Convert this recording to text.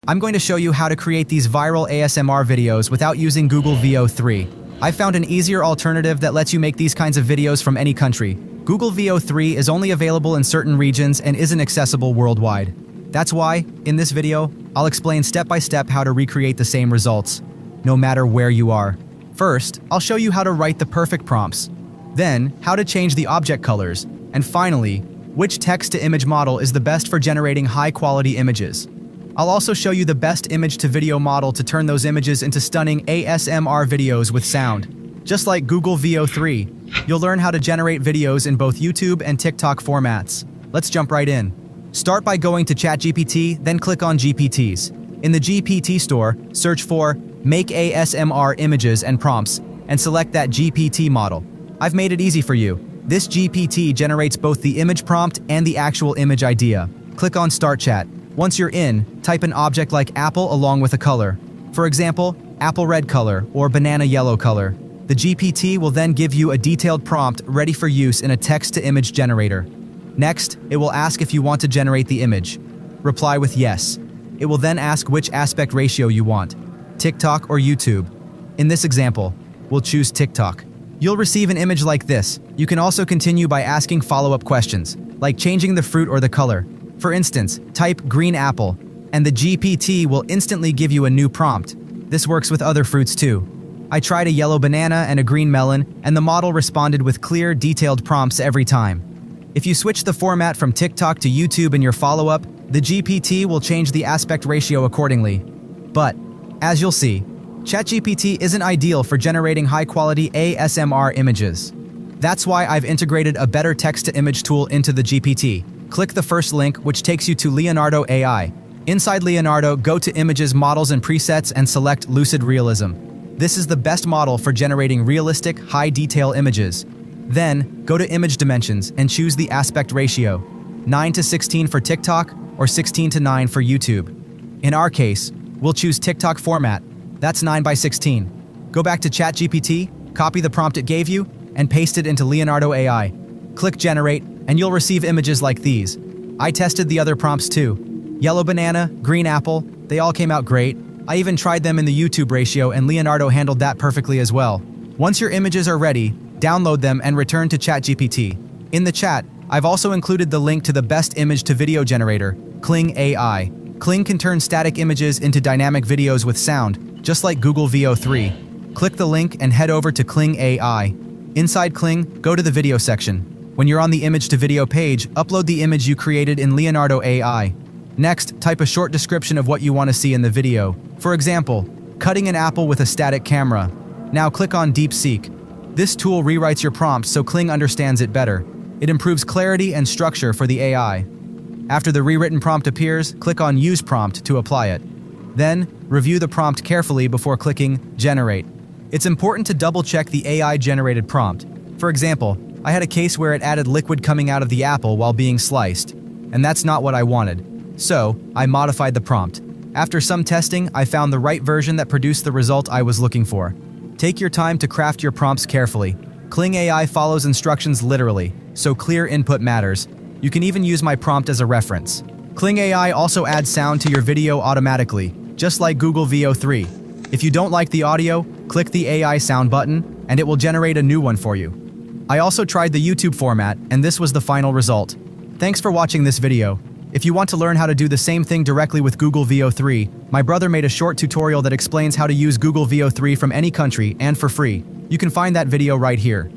I'm going to show you how to create these viral ASMR videos without using Google Veo 3. I found an easier alternative that lets you make these kinds of videos from any country. Google Veo 3 is only available in certain regions and isn't accessible worldwide. That's why, in this video, I'll explain step by step how to recreate the same results, no matter where you are. First, I'll show you how to write the perfect prompts. Then, how to change the object colors. And finally, which text-to-image model is the best for generating high-quality images. I'll also show you the best image-to-video model to turn those images into stunning ASMR videos with sound. Just like Google Veo 3, you'll learn how to generate videos in both YouTube and TikTok formats. Let's jump right in. Start by going to ChatGPT, then click on GPTs. In the GPT store, search for Make ASMR Images and Prompts, and select that GPT model. I've made it easy for you. This GPT generates both the image prompt and the actual image idea. Click on Start Chat. Once you're in, type an object like apple along with a color. For example, apple red color or banana yellow color. The GPT will then give you a detailed prompt ready for use in a text-to-image generator. Next, it will ask if you want to generate the image. Reply with yes. It will then ask which aspect ratio you want, TikTok or YouTube. In this example, we'll choose TikTok. You'll receive an image like this. You can also continue by asking follow-up questions, like changing the fruit or the color. For instance, type green apple, and the GPT will instantly give you a new prompt. This works with other fruits too. I tried a yellow banana and a green melon, and the model responded with clear, detailed prompts every time. If you switch the format from TikTok to YouTube in your follow-up, the GPT will change the aspect ratio accordingly. But, as you'll see, ChatGPT isn't ideal for generating high-quality ASMR images. That's why I've integrated a better text-to-image tool into the GPT. Click the first link, which takes you to Leonardo AI. Inside Leonardo, go to Images, Models, and Presets and select Lucid Realism. This is the best model for generating realistic, high-detail images. Then, go to Image Dimensions and choose the aspect ratio, 9:16 for TikTok or 16:9 for YouTube. In our case, we'll choose TikTok format. That's 9:16. Go back to ChatGPT, copy the prompt it gave you, and paste it into Leonardo AI. Click Generate, and you'll receive images like these. I tested the other prompts too. Yellow banana, green apple, they all came out great. I even tried them in the YouTube ratio and Leonardo handled that perfectly as well. Once your images are ready, download them and return to ChatGPT. In the chat, I've also included the link to the best image-to-video generator, Kling AI. Kling can turn static images into dynamic videos with sound, just like Google Veo 3. Click the link and head over to Kling AI. Inside Kling, go to the video section. When you're on the image-to-video page, upload the image you created in Leonardo AI. Next, type a short description of what you want to see in the video. For example, cutting an apple with a static camera. Now click on DeepSeek. This tool rewrites your prompt so Kling understands it better. It improves clarity and structure for the AI. After the rewritten prompt appears, click on Use Prompt to apply it. Then, review the prompt carefully before clicking Generate. It's important to double-check the AI-generated prompt. For example, I had a case where it added liquid coming out of the apple while being sliced, and that's not what I wanted. So, I modified the prompt. After some testing, I found the right version that produced the result I was looking for. Take your time to craft your prompts carefully. Kling AI follows instructions literally, so clear input matters. You can even use my prompt as a reference. Kling AI also adds sound to your video automatically, just like Google Veo 3. If you don't like the audio, click the AI sound button, and it will generate a new one for you. I also tried the YouTube format, and this was the final result. Thanks for watching this video. If you want to learn how to do the same thing directly with Google Veo 3, my brother made a short tutorial that explains how to use Google Veo 3 from any country and for free. You can find that video right here.